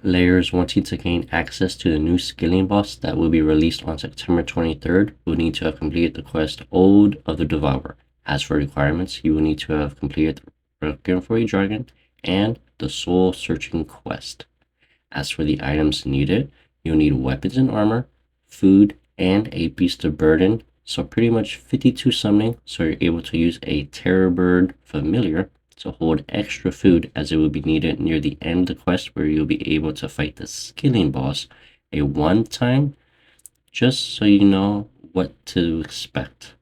Players wanting to gain access to the new skilling boss that will be released on September 23rd will need to have completed the quest Ode of the Devourer. As for requirements, you will need to have completed the Requiem for a Dragon and the Soul Searching quest. As for the items needed, you'll need weapons and armor, food, and a beast of burden. So pretty much 52 summoning, so you're able to use a Terror Bird familiar to hold extra food as it will be needed near the end of the quest where you'll be able to fight the skilling boss a one time, just so you know what to expect.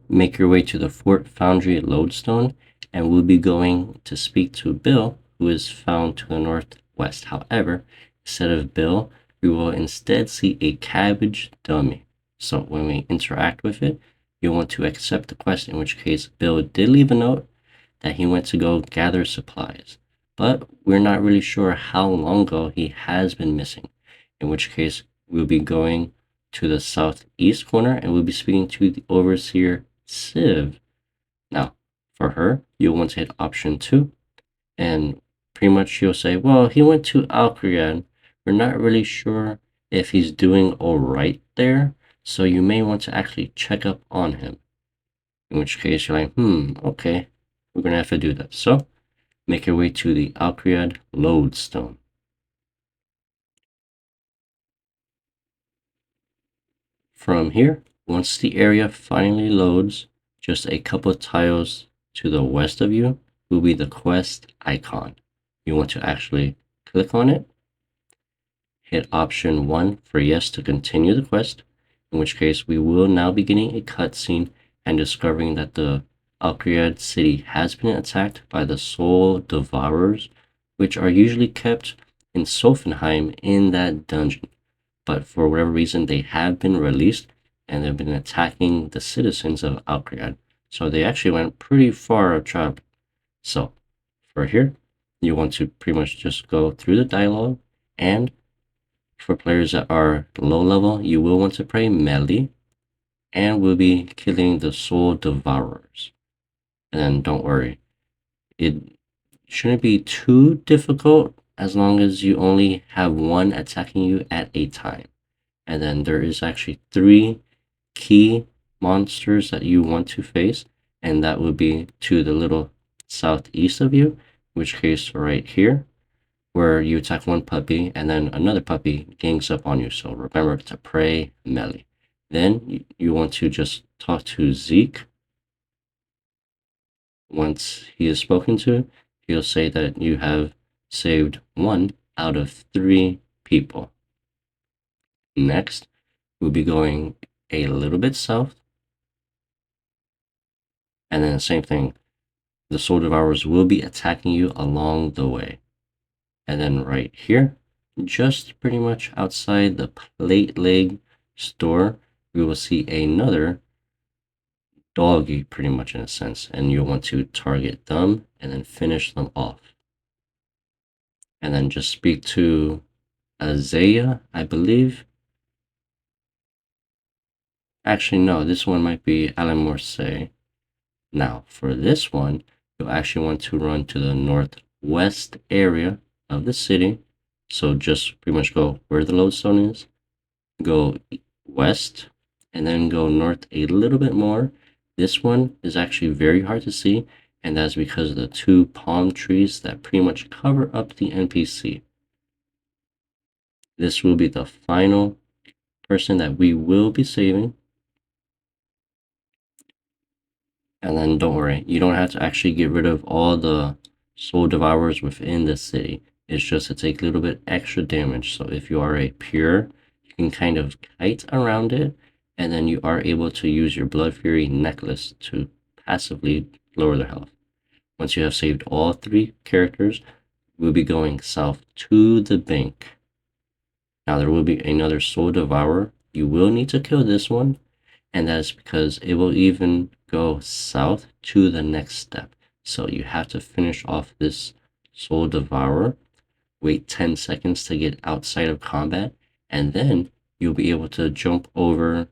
Make your way to the Fort Foundry Lodestone, and we'll be going to speak to Bill, who is found to the northwest. However, instead of Bill, we will instead see a cabbage dummy. So when we interact with it, you'll want to accept the quest, in which case Bill did leave a note that he went to go gather supplies. But we're not really sure how long ago he has been missing, in which case we'll be going to the southeast corner and we'll be speaking to the overseer Civ. Now, for her, you'll want to hit option 2, and pretty much she'll say, well, he went to Alcread. We're not really sure if he's doing alright there, so you may want to actually check up on him. In which case you're like, okay, we're going to have to do that. So, make your way to the Alcread Lodestone. From here, once the area finally loads, just a couple of tiles to the west of you will be the quest icon. You want to actually click on it, hit option 1 for yes to continue the quest, in which case we will now be getting a cutscene and discovering that the Alcread city has been attacked by the Soul Devourers, which are usually kept in Sophenheim in that dungeon. But for whatever reason, they have been released and they've been attacking the citizens of Alcread. So they actually went pretty far of travel. So for here, you want to pretty much just go through the dialogue, and for players that are low level, you will want to play melee, and we'll be killing the Soul Devourers. And then don't worry, it shouldn't be too difficult as long as you only have one attacking you at a time. And then there is actually 3 key monsters that you want to face, and that would be to the little southeast of you, in which case right here, where you attack one puppy and then another puppy gangs up on you. So remember to pray melee. Then you want to just talk to Zeke. Once he is spoken to, he'll say that you have saved 1 out of 3 people. Next, we'll be going a little bit south, and then the same thing, the Soul Devourers will be attacking you along the way. And then right here, just pretty much outside the Plate Leg store, we will see another doggy, pretty much in a sense, and you'll want to target them and then finish them off. And then just speak to Azaya, I believe. Actually, no, this one might be Alan Morse. Now, for this one, you'll actually want to run to the northwest area of the city. So just pretty much go where the lodestone is, go west, and then go north a little bit more. This one is actually very hard to see, and that's because of the 2 palm trees that pretty much cover up the NPC. This will be the final person that we will be saving. And then don't worry, you don't have to actually get rid of all the Soul Devourers within the city. It's just to take a little bit extra damage. So if you are a pure, you can kind of kite around it, and then you are able to use your Blood Fury necklace to passively lower their health. Once you have saved all 3 characters, we'll be going south to the bank. Now there will be another Soul Devourer. You will need to kill this one, and that's because it will even go south to the next step. So you have to finish off this Soul Devourer, wait 10 seconds to get outside of combat, and then you'll be able to jump over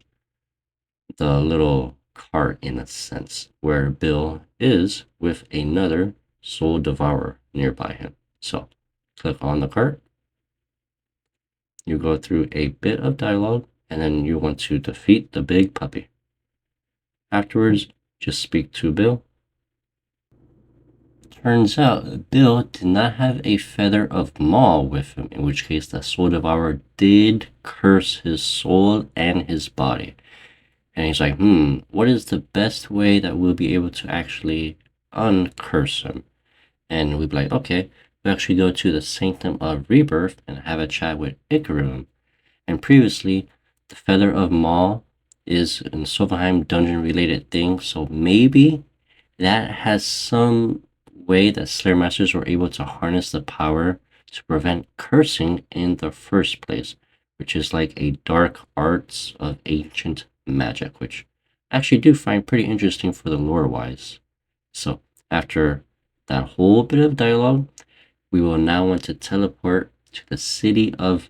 the little cart, in a sense, where Bill is with another Soul Devourer nearby him. So click on the cart. You go through a bit of dialogue, and then you want to defeat the big puppy. Afterwards, just speak to Bill. Turns out Bill did not have a feather of Maw with him, in which case the Soul Devourer did curse his soul and his body. And he's like, what is the best way that we'll be able to actually uncurse him? And we'd be like, okay, we actually go to the Sanctum of Rebirth and have a chat with Kharid. And previously, the Feather of Maw is a Sylvanheim dungeon related thing, so maybe that has some way that Slayer Masters were able to harness the power to prevent cursing in the first place, which is like a dark arts of ancient magic, which I actually do find pretty interesting for the lore wise. So after that whole bit of dialogue, we will now want to teleport to the city of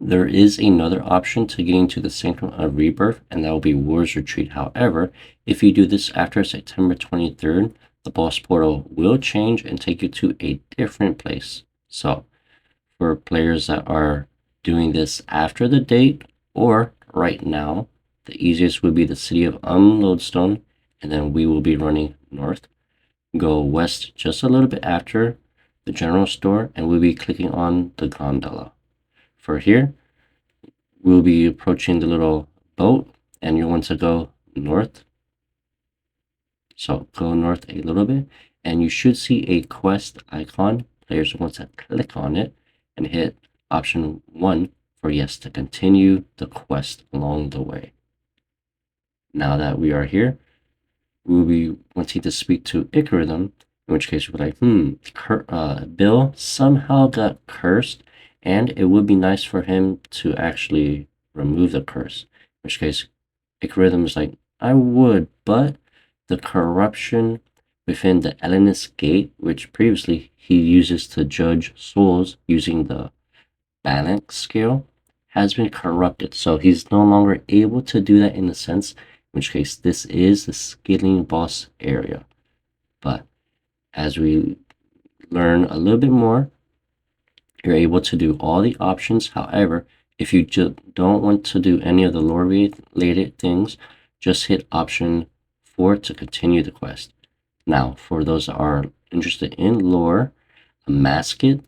There is another option to getting to the Sanctum of Rebirth, and that will be War's Retreat. However, if you do this after September 23rd, the boss portal will change and take you to a different place. So, for players that are doing this after the date or right now, the easiest would be the city of Lodestone, and then we will be running north. Go west just a little bit after the general store, and we'll be clicking on the gondola. For here, we'll be approaching the little boat, and you want to go north. So go north a little bit, and you should see a quest icon. Players want to click on it and hit option 1 for yes to continue the quest along the way. Now that we are here, we'll be wanting to speak to Kharid, in which case we're like, Bill somehow got cursed, and it would be nice for him to actually remove the curse. In which case, Kharid is like, I would, but the corruption within the Elidinis gate, which previously he uses to judge souls using the balance scale, has been corrupted. So he's no longer able to do that in a sense, in which case this is the scaling boss area. But as we learn a little bit more, you're able to do all the options. However, if you just don't want to do any of the lore related things, just hit option 4 to continue the quest. Now, for those that are interested in lore, Amascut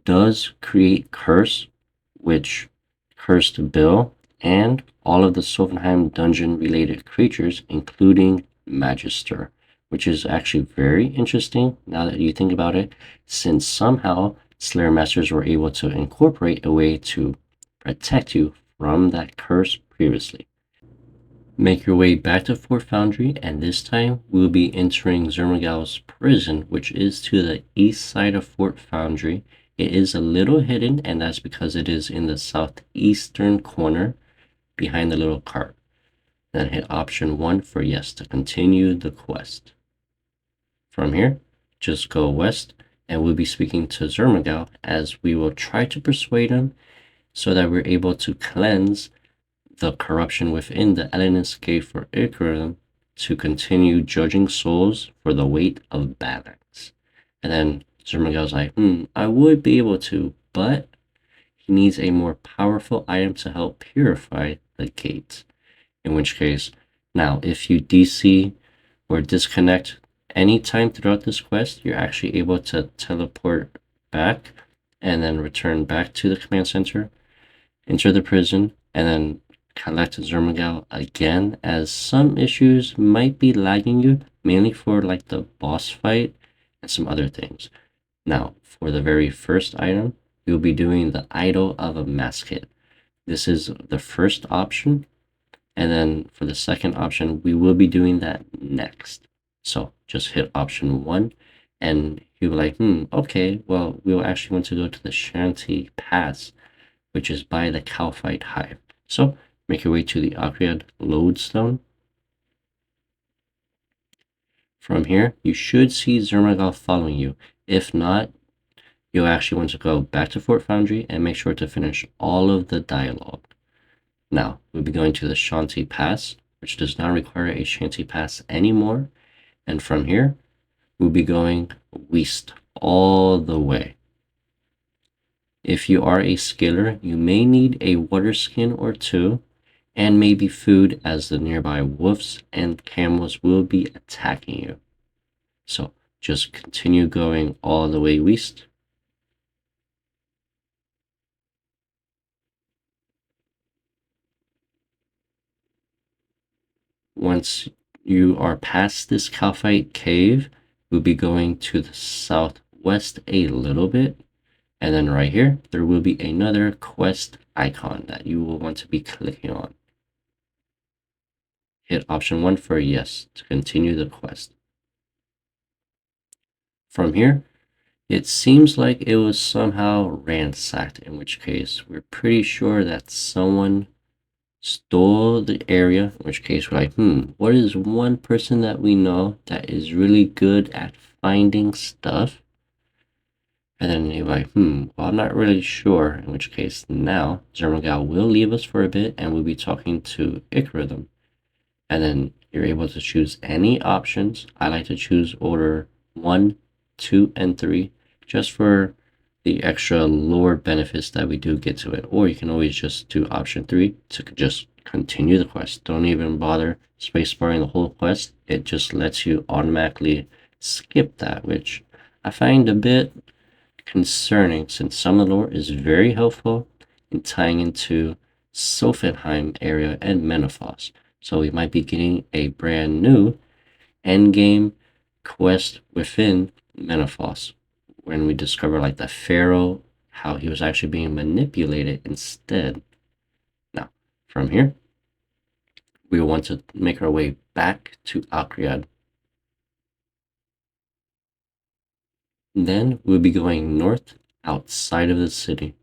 does create curse, which cursed Bill and all of the Sylvanheim dungeon related creatures, including Magister, which is actually very interesting now that you think about it, since somehow Slayer Masters were able to incorporate a way to protect you from that curse previously. Make your way back to Fort Foundry, and this time we'll be entering Zemouregal's prison, which is to the east side of Fort Foundry. It is a little hidden, and that's because it is in the southeastern corner behind the little cart. Then hit option 1 for yes to continue the quest. From here, just go west, and we'll be speaking to Zemouregal as we will try to persuade him so that we're able to cleanse the corruption within the Elidinis gate for Kharid to continue judging souls for the weight of balance. And then Zemouregal's like, I would be able to, but he needs a more powerful item to help purify the gate. In which case, now if you DC or disconnect anytime throughout this quest, you're actually able to teleport back and then return back to the command center, enter the prison, and then collect Zemouregal again, as some issues might be lagging you, mainly for like the boss fight and some other things. Now, for the very first item, you'll be doing the Idol of Amascut. This is the first option, and then for the second option, we will be doing that next. So just hit option 1, and you'll be like, okay, well, we'll actually want to go to the Shanty Pass, which is by the Cowfight Hive. So make your way to the Kharid Lodestone. From here, you should see Zemouregal following you. If not, you'll actually want to go back to Fort Foundry and make sure to finish all of the dialogue. Now, we'll be going to the Shanty Pass, which does not require a Shanty Pass anymore. And from here, we'll be going west all the way. If you are a skiller, you may need a water skin or two, and maybe food, as the nearby wolves and camels will be attacking you. So just continue going all the way west. Once you are past this Kalphite cave, we'll be going to the southwest a little bit. And then right here, there will be another quest icon that you will want to be clicking on. Hit option 1 for yes to continue the quest. From here, it seems like it was somehow ransacked, in which case we're pretty sure that someone stole the area, in which case we're like, what is one person that we know that is really good at finding stuff? And then you're like, well, I'm not really sure, in which case now Zemouregal will leave us for a bit and we'll be talking to Kharid. And then you're able to choose any options. I like to choose order 1, 2, and 3 just for the extra lore benefits that we do get to it. Or you can always just do option 3 to just continue the quest. Don't even bother spacebarring the whole quest. It just lets you automatically skip that, which I find a bit concerning since some of the lore is very helpful in tying into Sophenheim area and Menopause. So we might be getting a brand new endgame quest within Menopause when we discover like the Pharaoh, how he was actually being manipulated instead. Now, from here, we want to make our way back to Akriad. Then we'll be going north outside of the city.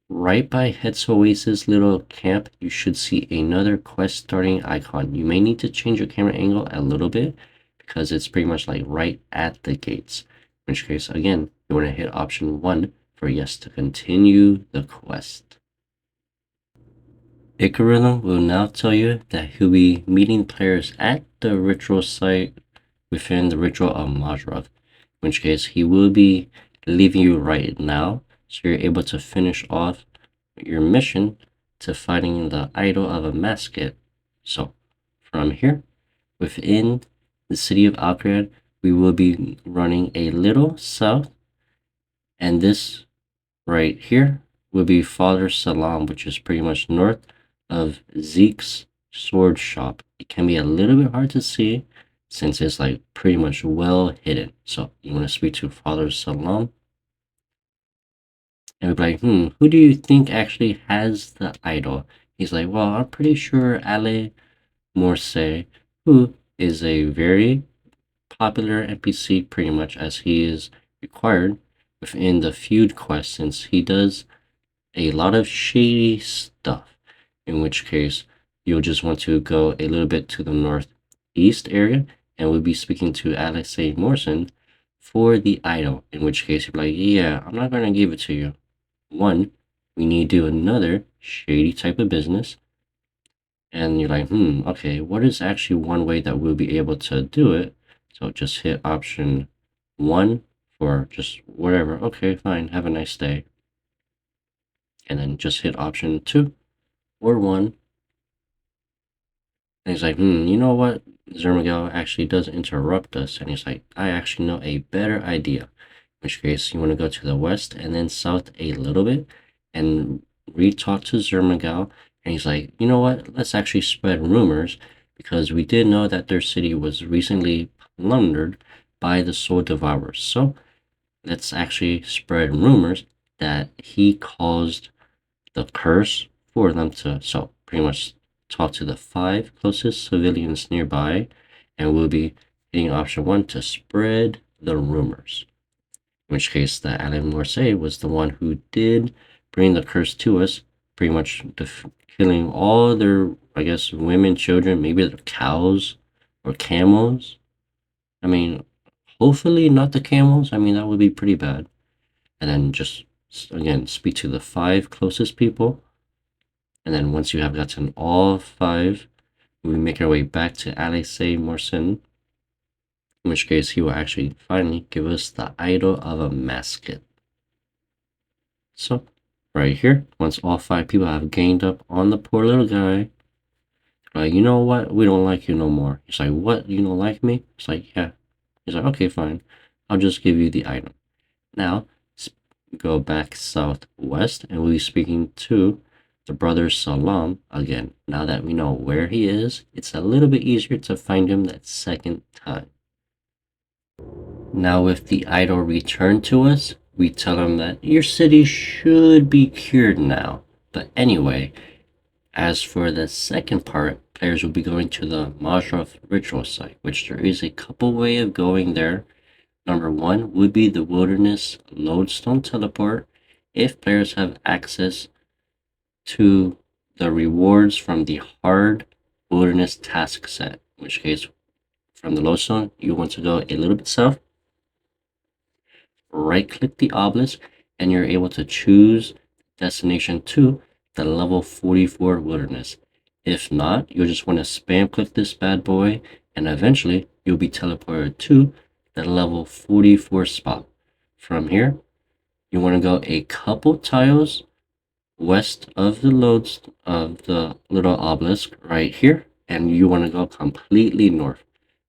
Right by Het's Oasis little camp, you should see another quest starting icon. You may need to change your camera angle a little bit because it's pretty much like right at the gates. In which case, again, you want to hit option 1 for yes to continue the quest. Kharid will now tell you that he'll be meeting players at the ritual site within the ritual of Majrav. In which case, he will be leaving you right now, so you're able to finish off your mission to fighting the idol of Amascut. So, from here, within the city of Akriad, we will be running a little south, and this right here will be Father Salam, which is pretty much north of Zeke's sword shop. It can be a little bit hard to see since it's like pretty much well hidden. So you want to speak to Father Salam and be like, who do you think actually has the idol? He's like, well, I'm pretty sure Ale Morse, who is a very popular NPC pretty much as he is required within the feud quest since he does a lot of shady stuff, in which case you'll just want to go a little bit to the northeast area and we'll be speaking to Alex A. Morrison for the idol, in which case you're like, yeah, I'm not going to give it to you. 1, we need to do another shady type of business. And you're like, okay, what is actually one way that we'll be able to do it? So just hit option 1 for just whatever. Okay, fine, have a nice day. And then just hit option 2 or 1. And he's like, you know what? Zemouregal actually does interrupt us. And he's like, I actually know a better idea. In which case, you want to go to the west and then south a little bit and re-talk to Zemouregal. And he's like, you know what? Let's actually spread rumors because we did know that their city was recently plundered by the Soul Devourers. So let's actually spread rumors that he caused the curse for them to, so pretty much talk to the 5 closest civilians nearby, and we'll be hitting option 1 to spread the rumors. In which case, the Alain Morse was the one who did bring the curse to us, pretty much killing all their, I guess, women, children, maybe their cows or camels. I mean, hopefully not the camels. I mean, that would be pretty bad. And then just, again, speak to the 5 closest people. And then once you have gotten all 5, We make our way back to Alexei Morsin, in which case he will actually finally give us the idol of Amascut. So, right here, once all 5 people have gained up on the poor little guy, like, you know what? We don't like you no more. He's like, what? You don't like me? It's like, yeah. He's like, okay, fine. I'll just give you the item. Now, go back southwest, and we'll be speaking to the brother Salam again. Now that we know where he is, it's a little bit easier to find him that second time. Now, with the idol returned to us, we tell him that your city should be cured now. But anyway, as for the second part, players will be going to the Majroth ritual site, which there is a couple way of going there. Number 1 would be the Wilderness Lodestone Teleport if players have access to the rewards from the Hard Wilderness task set, in which case from the Lodestone you want to go a little bit south, right click the obelisk, and you're able to choose destination to the level 44 Wilderness. If not, you'll just want to spam click this bad boy, and eventually you'll be teleported to the level 44 spot. From here, you want to go a couple tiles west of the loads of the little obelisk right here, and you want to go completely north.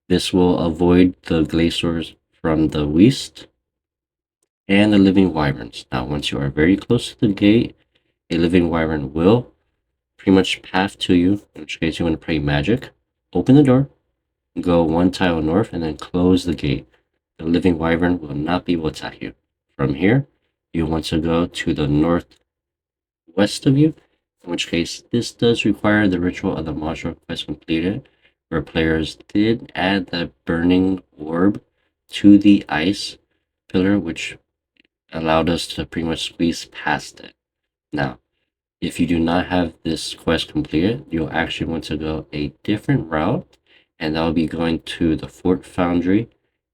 This will avoid the glaciers from the west and the living wyverns. Now, once you are very close to the gate, a living wyvern will pretty much path to you, in which case you want to pray magic, open the door, go 1 tile north, and then close the gate. The living wyvern will not be able to attack you. From here, you want to go to the northwest of you, in which case this does require the ritual of the Majra quest completed, where players did add the burning orb to the ice pillar, which allowed us to pretty much squeeze past it. Now, if you do not have this quest completed, you'll actually want to go a different route, and that will be going to the Fort Foundry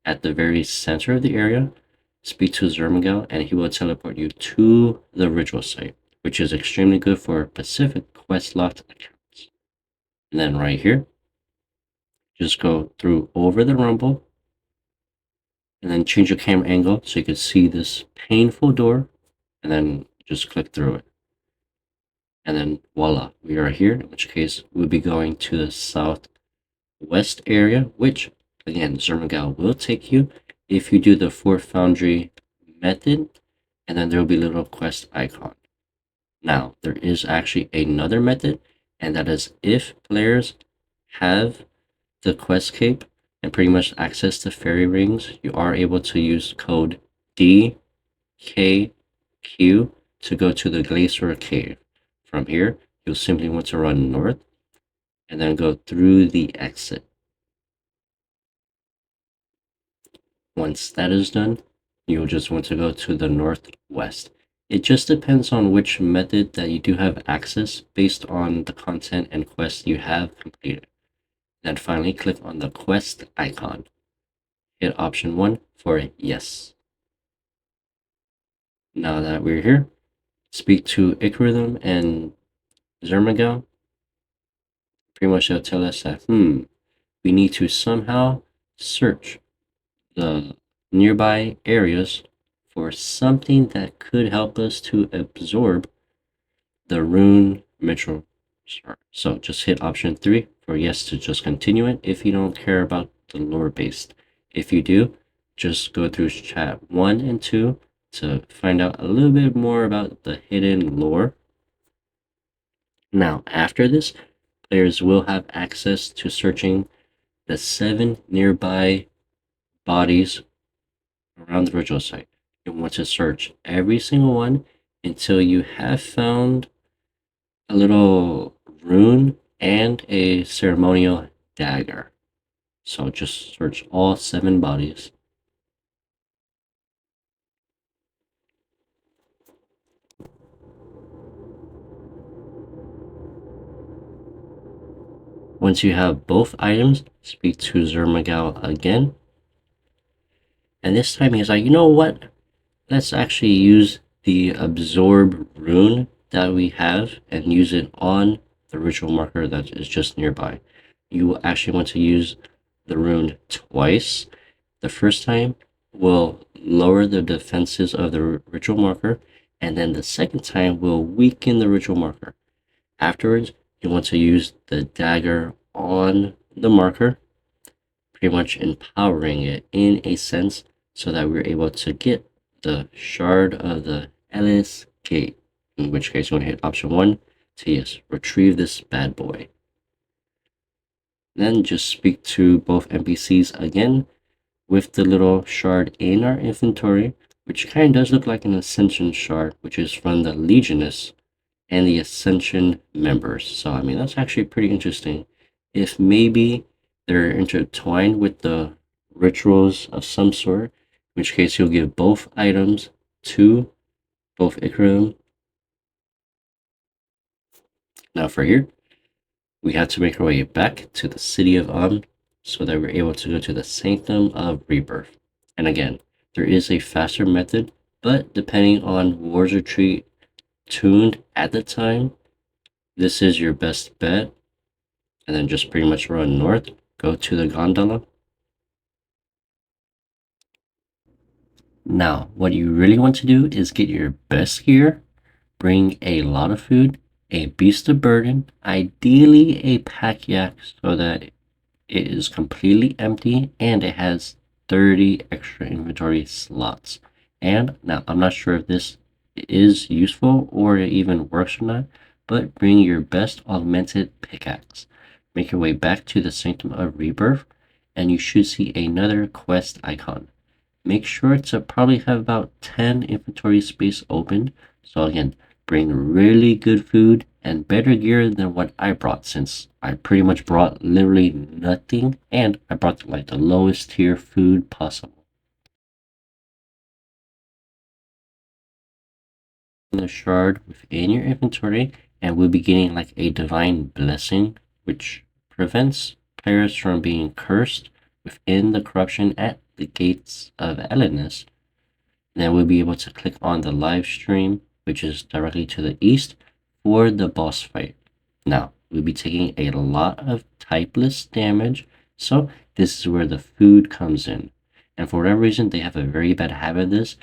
at the very center of the area. Speak to Zemouregal, and he will teleport you to the ritual site, which is extremely good for Pacific quest locked accounts. And then right here, just go through over the rumble, and then change your camera angle so you can see this painful door, and then just click through it. And then voila, we are here, in which case we'll be going to the southwest area, which again, Zemouregal will take you if you do the Fort Foundry method, and then there will be a little quest icon. Now, there is actually another method, and that is if players have the quest cape and pretty much access to fairy rings, you are able to use code DKQ to go to the Glacier Cave. From here, you'll simply want to run north and then go through the exit. Once that is done, you'll just want to go to the northwest. It just depends on which method that you do have access based on the content and quests you have completed. Then finally click on the quest icon. Hit option 1 for yes. Now that we're here, speak to Ikridum and Zemouregal. Pretty much they'll tell us that, we need to somehow search the nearby areas for something that could help us to absorb the rune mitral star. So just hit option 3 for yes to just continue it if you don't care about the lore based. If you do, just go through chat 1 and 2 to find out a little bit more about the hidden lore. Now, after this, players will have access to searching the 7 nearby bodies around the ritual site. You want to search every single one until you have found a little rune and a ceremonial dagger. So just search all 7 bodies. Once you have both items, speak to Zemouregal again. And this time he's like, you know what? Let's actually use the absorb rune that we have and use it on the ritual marker that is just nearby. you will actually want to use the rune twice. The first time will lower the defenses of the ritual marker, and then the second time will weaken the ritual marker. Afterwards, you want to use the dagger on the marker, pretty much empowering it in a sense so that we're able to get the shard of the Ellis Gate, in which case you want to hit option 1 to, yes, retrieve this bad boy. Then just speak to both NPCs again with the little shard in our inventory, which kind of does look like an Ascension shard, which is from the Elidinis and the Ascension members. So, I mean, that's actually pretty interesting. If maybe they're intertwined with the rituals of some sort, in which case you'll give both items to both Ikram. Now for here, we have to make our way back to the city of so that we're able to go to the Sanctum of Rebirth. And again, there is a faster method, but depending on War's Retreat tuned at the time, this is your best bet. And then just pretty much run north, go to the gondola. Now, what you really want to do is get your best gear, bring a lot of food, a beast of burden, ideally a pack yak so that it is completely empty and it has 30 extra inventory slots. And now, I'm not sure if this is useful or it even works or not, but bring your best augmented pickaxe. Make your way back to the Sanctum of Rebirth, and you should see another quest icon. Make sure to probably have about 10 inventory space open. So again, bring really good food and better gear than what I brought, since I pretty much brought literally nothing, and I brought like the lowest tier food possible. The shard within your inventory, and we'll be getting like a divine blessing, which prevents players from being cursed within the corruption at the gates of Elidinis. Then we'll be able to click on the live stream, which is directly to the east, for the boss fight. Now, we'll be taking a lot of typeless damage, so this is where the food comes in. And for whatever reason, they have a very bad habit of this.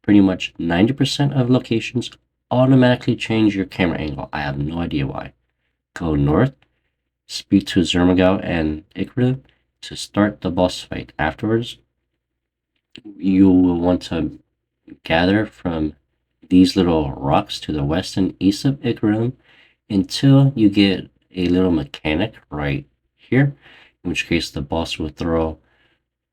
Pretty much 90% of locations automatically change your camera angle. I have no idea why. Go north, speak to Zemouregal and Kharid to start the boss fight. Afterwards, you will want to gather from these little rocks to the west and east of Kharid until you get a little mechanic right here, in which case the boss will throw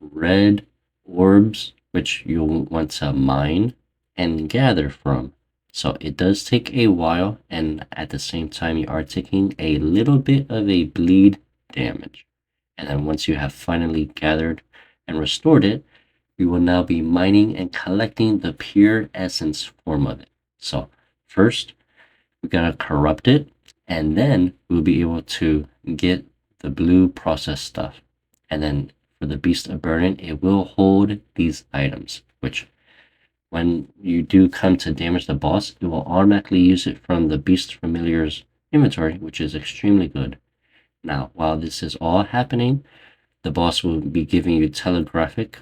red orbs, which you'll want to mine and gather from. So it does take a while, and at the same time you are taking a little bit of a bleed damage. And then once you have finally gathered and restored it, we will now be mining and collecting the pure essence form of it. So first, we gotta corrupt it, and then we'll be able to get the blue process stuff. And then for the Beast of Burden, it will hold these items, which when you do come to damage the boss, it will automatically use it from the Beast Familiar's inventory, which is extremely good. Now, while this is all happening, the boss will be giving you telegraphic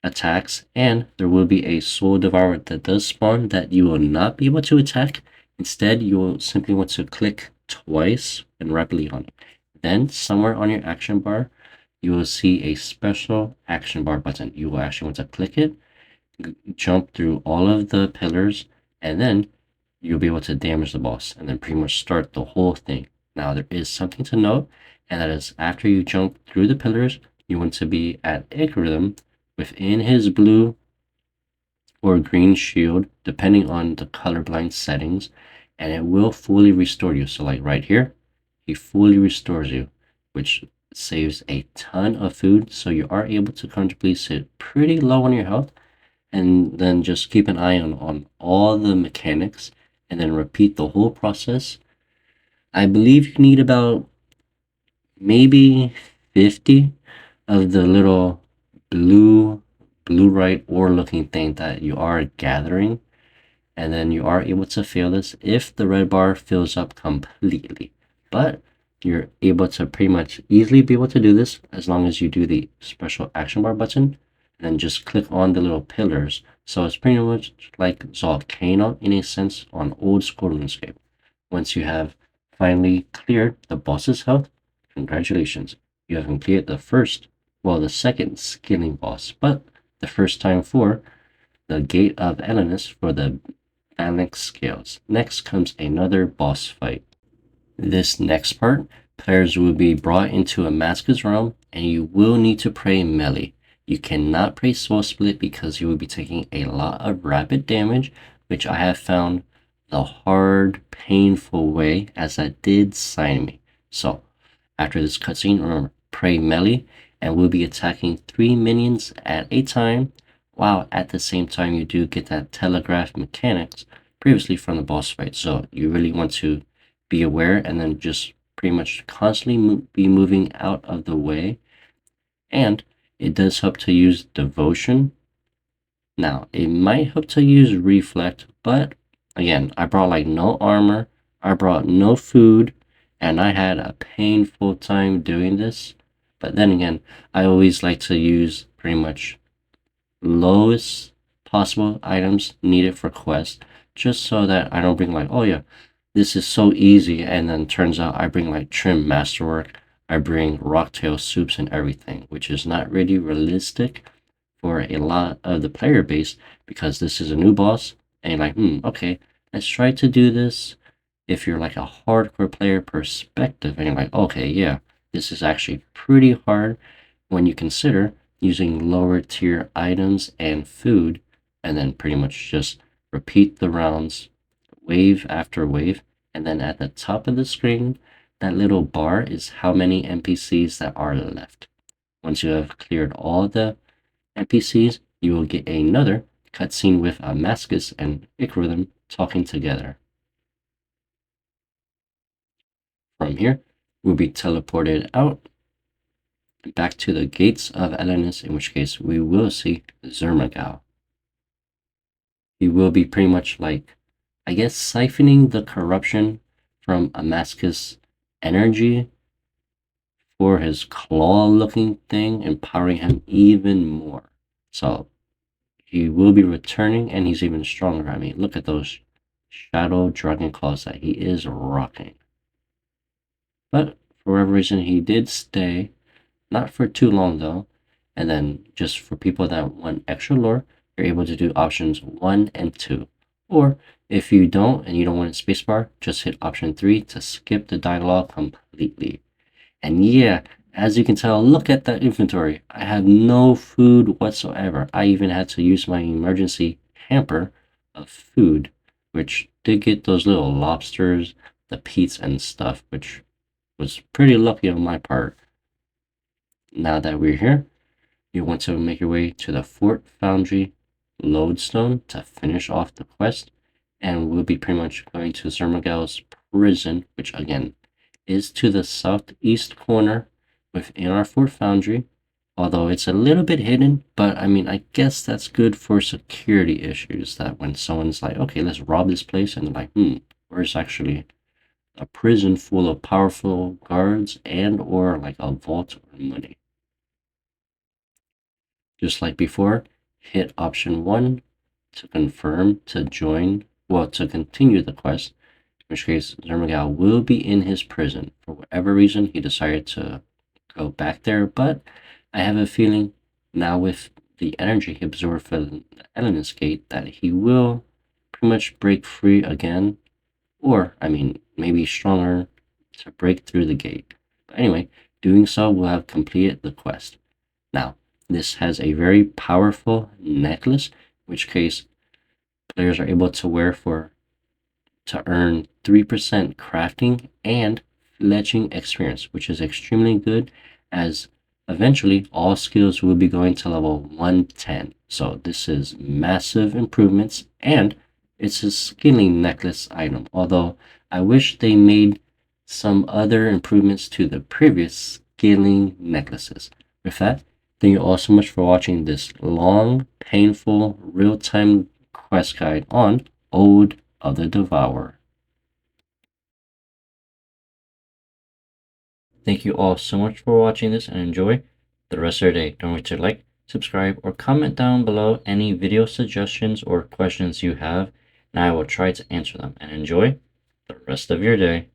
attacks, and there will be a Soul Devourer that does spawn that you will not be able to attack. Instead, you will simply want to click twice and rapidly on it. Then, somewhere on your action bar, you will see a special action bar button. You will actually want to click it, jump through all of the pillars, and then you'll be able to damage the boss and then pretty much start the whole thing. Now, there is something to note, and that is after you jump through the pillars, you want to be at Kharid within his blue or green shield, depending on the colorblind settings, and it will fully restore you. So like right here, he fully restores you, which saves a ton of food, so you are able to comfortably sit pretty low on your health, and then just keep an eye on all the mechanics, and then repeat the whole process. I believe you need about maybe 50 of the little blue right ore looking thing that you are gathering, and then you are able to fail this if the red bar fills up completely. But you're able to pretty much easily be able to do this as long as you do the special action bar button and then just click on the little pillars. So it's pretty much like Volcano in a sense on old school RuneScape. Once you have finally cleared the boss's health, congratulations, you have completed the second skilling boss, but the first time for the Gate of Elidinis for the phalanx scales. Next comes another boss fight. This next part, players will be brought into Amascut's realm, and you will need to pray melee. You cannot pray soul split because you will be taking a lot of rapid damage, which I have found the hard, painful way, as that did sign me. So, after this cutscene, remember, pray melee, and we'll be attacking 3 minions at a time, while at the same time you do get that telegraph mechanics previously from the boss fight. So you really want to be aware and then just pretty much constantly be moving out of the way. And it does help to use devotion. Now, it might help to use reflect, but again, I brought like no armor, I brought no food, and I had a painful time doing this. But then again, I always like to use pretty much lowest possible items needed for quest, just so that I don't bring like, oh yeah, this is so easy, and then turns out I bring like trim masterwork, I bring rocktail soups and everything, which is not really realistic for a lot of the player base because this is a new boss, and you're like, okay, let's try to do this. If you're like a hardcore player perspective, and you're like, okay, yeah, this is actually pretty hard when you consider using lower tier items and food, and then pretty much just repeat the rounds wave after wave. And then at the top of the screen, that little bar is how many NPCs that are left. Once you have cleared all the NPCs, you will get another cutscene with Amascut and Icrhythm talking together. From here, we'll be teleported out back to the gates of Elidinis, in which case we will see Zemouregal. He will be pretty much like, I guess, siphoning the corruption from Amascut's energy for his claw-looking thing, empowering him even more. So he will be returning, and he's even stronger. I mean, look at those shadow dragon claws that he is rocking. But for whatever reason, he did stay. Not for too long though. And then just for people that want extra lore, you're able to do options 1 and 2. Or if you don't and you don't want a spacebar, just hit option 3 to skip the dialogue completely. And yeah, as you can tell, look at that inventory. I have no food whatsoever. I even had to use my emergency hamper of food, which did get those little lobsters, the peats and stuff, which was pretty lucky on my part. Now that we're here, you want to make your way to the Fort Foundry lodestone to finish off the quest, and we'll be pretty much going to Zemouregal's prison, which again is to the southeast corner within our Fort Foundry, although it's a little bit hidden, but I mean, I guess that's good for security issues, that when someone's like, okay, let's rob this place, and they're like, where's actually a prison full of powerful guards and or like a vault or money. Just like before, hit option 1 to confirm to join, to continue the quest, in which case Zemouregal will be in his prison. For whatever reason, he decided to go back there, but I have a feeling now with the energy he absorbed from the Elidinis Gate that he will pretty much break free again, or, I mean, maybe stronger to break through the gate. But anyway, doing so will have completed the quest. Now, this has a very powerful necklace, in which case players are able to wear to earn 3% crafting and fletching experience, which is extremely good, as eventually all skills will be going to level 110. So this is massive improvements, and it's a skilling necklace item, although I wish they made some other improvements to the previous skilling necklaces. With that, thank you all so much for watching this long, painful, real-time quest guide on Ode of the Devourer. Thank you all so much for watching this and enjoy the rest of your day. Don't forget to like, subscribe, or comment down below any video suggestions or questions you have, and I will try to answer them. And enjoy the rest of your day.